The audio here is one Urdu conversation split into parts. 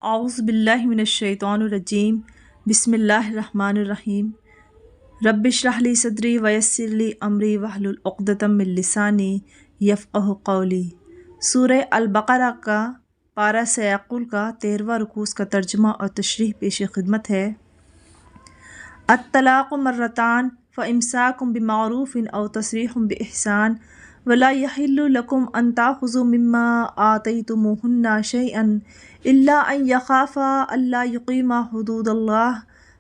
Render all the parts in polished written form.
اعوذ باللہ من الشیطان الرجیم بسم اللہ الرحمن الرحیم رب اشرح لی صدری ویسر لی امری واحلل عقدۃ من لسانی یفقہوا قولی۔ سورہ البقرہ کا پارہ سیقل کا 13واں رکوع کا ترجمہ اور تشریح پیش خدمت ہے۔ الطلاق مرتان فامساک بمعروف او تسریح باحسان ولا یحل لکم ان تاخذوا مما آتیتموہن شیئا الا ان یخافا الا یقیما حدود اللہ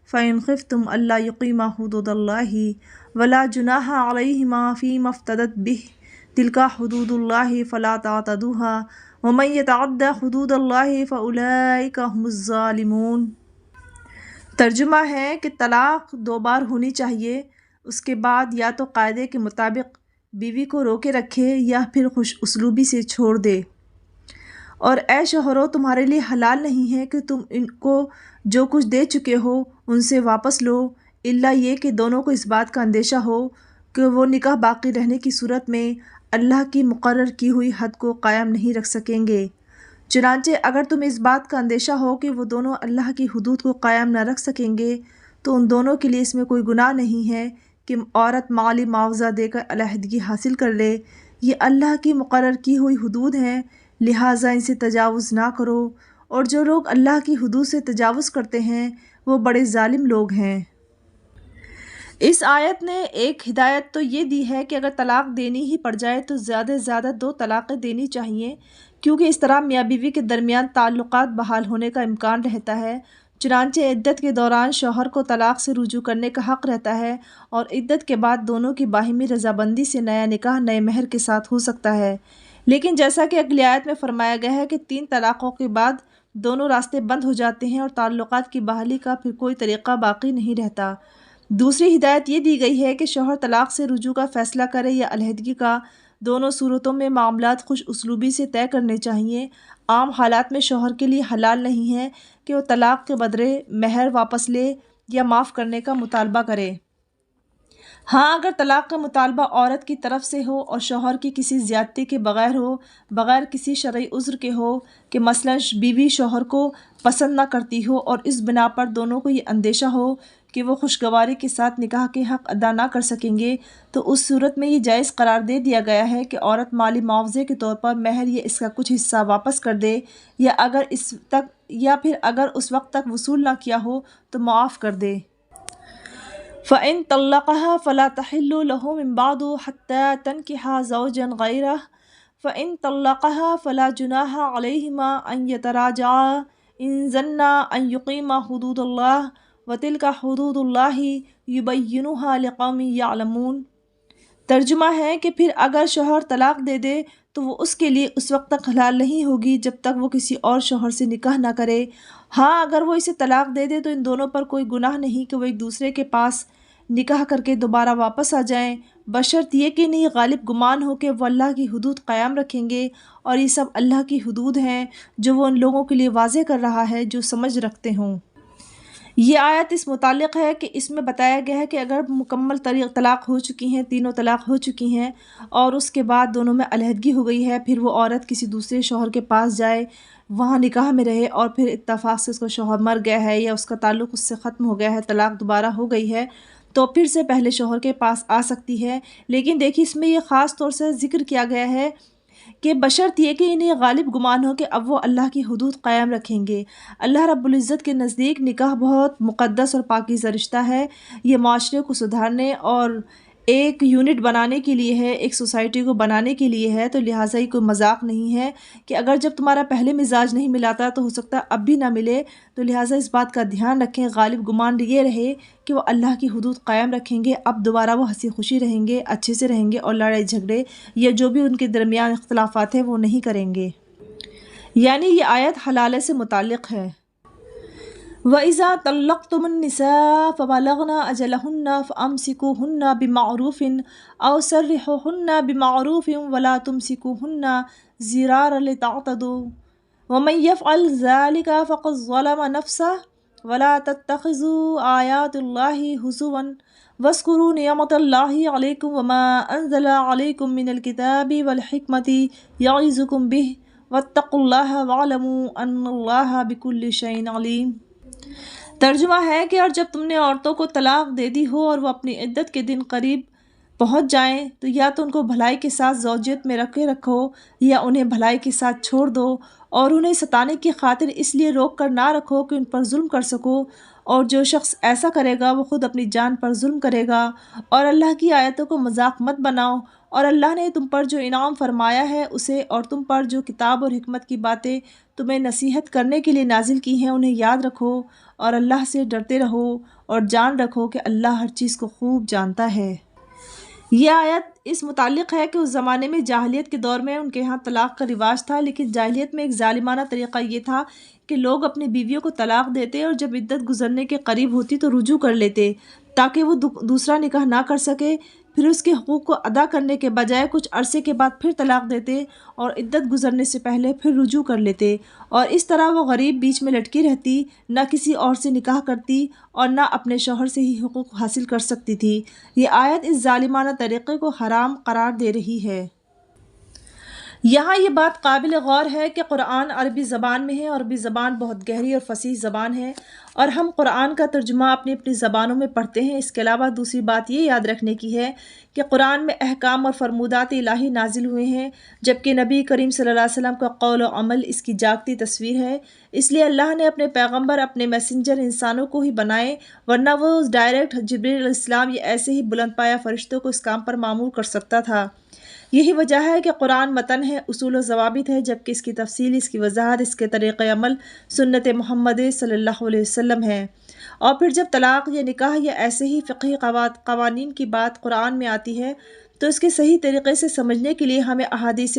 فإن خفتم الا یقیما حدود اللہ ولا جناح علیہما فیما افتدت بہ تلک حدود اللہ فلا تعتدوها ومن یتعد حدود اللہ فاولئک هم الظالمون۔ ترجمہ ہے کہ طلاق 2 بار ہونی چاہیے، اس کے بعد یا تو قاعدے کے مطابق بیوی کو روکے رکھے یا پھر خوش اسلوبی سے چھوڑ دے۔ اور اے شوہرو، تمہارے لیے حلال نہیں ہے کہ تم ان کو جو کچھ دے چکے ہو ان سے واپس لو، الا یہ کہ دونوں کو اس بات کا اندیشہ ہو کہ وہ نکاح باقی رہنے کی صورت میں اللہ کی مقرر کی ہوئی حد کو قائم نہیں رکھ سکیں گے۔ چنانچہ اگر تمہیں اس بات کا اندیشہ ہو کہ وہ دونوں اللہ کی حدود کو قائم نہ رکھ سکیں گے تو ان دونوں کے لیے اس میں کوئی گناہ نہیں ہے کہ عورت مالی معاوضہ دے کر علیحدگی حاصل کر لے۔ یہ اللہ کی مقرر کی ہوئی حدود ہیں، لہٰذا ان سے تجاوز نہ کرو، اور جو لوگ اللہ کی حدود سے تجاوز کرتے ہیں وہ بڑے ظالم لوگ ہیں۔ اس آیت نے ایک ہدایت تو یہ دی ہے کہ اگر طلاق دینی ہی پڑ جائے تو زیادہ سے زیادہ 2 طلاقیں دینی چاہیے، کیونکہ اس طرح میاں بیوی کے درمیان تعلقات بحال ہونے کا امکان رہتا ہے۔ چنانچہ عدت کے دوران شوہر کو طلاق سے رجوع کرنے کا حق رہتا ہے، اور عدت کے بعد دونوں کی باہمی رضامندی سے نیا نکاح نئے مہر کے ساتھ ہو سکتا ہے۔ لیکن جیسا کہ اگلی آیت میں فرمایا گیا ہے کہ 3 طلاقوں کے بعد دونوں راستے بند ہو جاتے ہیں اور تعلقات کی بحالی کا پھر کوئی طریقہ باقی نہیں رہتا۔ دوسری ہدایت یہ دی گئی ہے کہ شوہر طلاق سے رجوع کا فیصلہ کرے یا علیحدگی کا، دونوں صورتوں میں معاملات خوش اسلوبی سے طے کرنے چاہیے۔ عام حالات میں شوہر کے لیے حلال نہیں ہے کہ وہ طلاق کے بدلے مہر واپس لے یا معاف کرنے کا مطالبہ کرے۔ ہاں، اگر طلاق کا مطالبہ عورت کی طرف سے ہو اور شوہر کی کسی زیادتی کے بغیر ہو، بغیر کسی شرعی عذر کے ہو کہ مثلاً بیوی شوہر کو پسند نہ کرتی ہو اور اس بنا پر دونوں کو یہ اندیشہ ہو کہ وہ خوشگواری کے ساتھ نکاح کے حق ادا نہ کر سکیں گے، تو اس صورت میں یہ جائز قرار دے دیا گیا ہے کہ عورت مالی معاوضے کے طور پر مہر یا اس کا کچھ حصہ واپس کر دے، یا پھر اگر اس وقت تک وصول نہ کیا ہو تو معاف کر دے۔ فَإِن طَلَّقَهَا فَلَا تَحِلُّ لَهُ مِن بَعْدُ حَتَّى تَنكِحَ زَوْجًا غَيْرَهُ فَإِن طَلَّقَهَا فَلَا جُنَاحَ عَلَيْهِمَا أَن يَتَرَاجَعَا إِن ظَنَّا أَن يُقِيمَا حُدُودَ اللَّهِ وَتِلْكَ حُدُودُ اللَّهِ يُبَيِّنُهَا لِقَوْمٍ يَعْلَمُونَ۔ ترجمہ ہے کہ پھر اگر شوہر طلاق دے دے تو وہ اس کے لیے اس وقت تک حلال نہیں ہوگی جب تک وہ کسی اور شوہر سے نکاح نہ کرے۔ ہاں، اگر وہ اسے طلاق دے دے تو ان دونوں پر کوئی گناہ نہیں کہ وہ ایک دوسرے کے پاس نکاح کر کے دوبارہ واپس آ جائیں، بشرط یہ کہ نہیں غالب گمان ہو کہ وہ اللہ کی حدود قائم رکھیں گے، اور یہ سب اللہ کی حدود ہیں جو وہ ان لوگوں کے لیے واضح کر رہا ہے جو سمجھ رکھتے ہوں۔ یہ آیت اس متعلق ہے کہ اس میں بتایا گیا ہے کہ اگر مکمل طلاق ہو چکی ہیں، تینوں طلاق ہو چکی ہیں، اور اس کے بعد دونوں میں علیحدگی ہو گئی ہے، پھر وہ عورت کسی دوسرے شوہر کے پاس جائے، وہاں نکاح میں رہے، اور پھر اتفاق سے اس کا شوہر مر گیا ہے یا اس کا تعلق اس سے ختم ہو گیا ہے، طلاق دوبارہ ہو گئی ہے، تو پھر سے پہلے شوہر کے پاس آ سکتی ہے۔ لیکن دیکھیے اس میں یہ خاص طور سے ذکر کیا گیا ہے کہ بشرط یہ کہ انہیں غالب گمان ہو کہ اب وہ اللہ کی حدود قائم رکھیں گے۔ اللہ رب العزت کے نزدیک نکاح بہت مقدس اور پاکیزہ رشتہ ہے، یہ معاشرے کو سدھارنے اور ایک یونٹ بنانے کے لیے ہے، ایک سوسائٹی کو بنانے کے لیے ہے، تو لہٰذا یہ کوئی مذاق نہیں ہے کہ اگر جب تمہارا پہلے مزاج نہیں ملاتا تو ہو سکتا ہے اب بھی نہ ملے، تو لہٰذا اس بات کا دھیان رکھیں، غالب گمان یہ رہے کہ وہ اللہ کی حدود قائم رکھیں گے، اب دوبارہ وہ ہنسی خوشی رہیں گے، اچھے سے رہیں گے، اور لڑائی جھگڑے یا جو بھی ان کے درمیان اختلافات ہیں وہ نہیں کریں گے۔ یعنی یہ آیت حلالے سے متعلق ہے۔ وَإِذَا طَلَّقْتُمُ النِّسَاءَ فَبَلَغْنَ أَجَلَهُنَّ فَأَمْسِكُوهُنَّ بِمَعْرُوفٍ أَوْ سَرِّحُوهُنَّ بِمَعْرُوفٍ وَلَا تُمْسِكُوهُنَّ زِرَارًا لِتَعْتَدُوا وَمَن يَفْعَلْ ذَلِكَ فَقَدْ ظَلَمَ نَفْسَهُ وَلَا تَتَّخِذُوا آيَاتِ اللَّهِ هُزُوًا وَاذْكُرُوا نِعْمَةَ اللَّهِ عَلَيْكُمْ وَمَا أَنزَلَ عَلَيْكُم مِّنَ الْكِتَابِ وَالْحِكْمَةِ يَعِظُكُم بِهِ واتقوا اللہ واعلموا ان اللہ بکل شیء علیم۔ ترجمہ ہے کہ اور جب تم نے عورتوں کو طلاق دے دی ہو اور وہ اپنی عدت کے دن قریب پہنچ جائیں تو یا تو ان کو بھلائی کے ساتھ زوجیت میں رکھو یا انہیں بھلائی کے ساتھ چھوڑ دو، اور انہیں ستانے کی خاطر اس لیے روک کر نہ رکھو کہ ان پر ظلم کر سکو، اور جو شخص ایسا کرے گا وہ خود اپنی جان پر ظلم کرے گا۔ اور اللہ کی آیتوں کو مذاق مت بناؤ، اور اللہ نے تم پر جو انعام فرمایا ہے اسے اور تم پر جو کتاب اور حکمت کی باتیں تمہیں نصیحت کرنے کے لیے نازل کی ہیں انہیں یاد رکھو، اور اللہ سے ڈرتے رہو اور جان رکھو کہ اللہ ہر چیز کو خوب جانتا ہے۔ یہ آیت اس متعلق ہے کہ اس زمانے میں جاہلیت کے دور میں ان کے ہاں طلاق کا رواج تھا، لیکن جاہلیت میں ایک ظالمانہ طریقہ یہ تھا کہ لوگ اپنی بیویوں کو طلاق دیتے اور جب عدت گزرنے کے قریب ہوتی تو رجوع کر لیتے تاکہ وہ دوسرا نکاح نہ کر سکے، پھر اس کے حقوق کو ادا کرنے کے بجائے کچھ عرصے کے بعد پھر طلاق دیتے اور عدت گزرنے سے پہلے پھر رجوع کر لیتے، اور اس طرح وہ غریب بیچ میں لٹکی رہتی، نہ کسی اور سے نکاح کرتی اور نہ اپنے شوہر سے ہی حقوق حاصل کر سکتی تھی۔ یہ آیت اس ظالمانہ طریقے کو حرام قرار دے رہی ہے۔ یہاں یہ بات قابل غور ہے کہ قرآن عربی زبان میں ہے، اور عربی زبان بہت گہری اور فصیح زبان ہے، اور ہم قرآن کا ترجمہ اپنی اپنی زبانوں میں پڑھتے ہیں۔ اس کے علاوہ دوسری بات یہ یاد رکھنے کی ہے کہ قرآن میں احکام اور فرمودات الہی نازل ہوئے ہیں، جبکہ نبی کریم صلی اللہ علیہ وسلم کا قول و عمل اس کی جاگتی تصویر ہے۔ اس لیے اللہ نے اپنے پیغمبر، اپنے میسنجر انسانوں کو ہی بنائے، ورنہ وہ ڈائریکٹ جبریل علیہ السلام یا ایسے ہی بلند پایہ فرشتوں کو اس کام پر مامور کر سکتا تھا۔ یہی وجہ ہے کہ قرآن متن ہے، اصول و ضوابط ہے، جبکہ اس کی تفصیل، اس کی وضاحت، اس کے طریق عمل سنت محمد صلی اللہ علیہ وسلم ہے۔ اور پھر جب طلاق یا نکاح یا ایسے ہی فقہی قوانین کی بات قرآن میں آتی ہے تو اس کے صحیح طریقے سے سمجھنے کے لیے ہمیں احادیث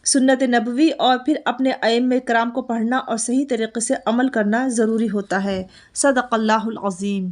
سنت نبوی اور پھر اپنے ائمہ کرام کو پڑھنا اور صحیح طریقے سے عمل کرنا ضروری ہوتا ہے۔ صدق اللہ العظیم۔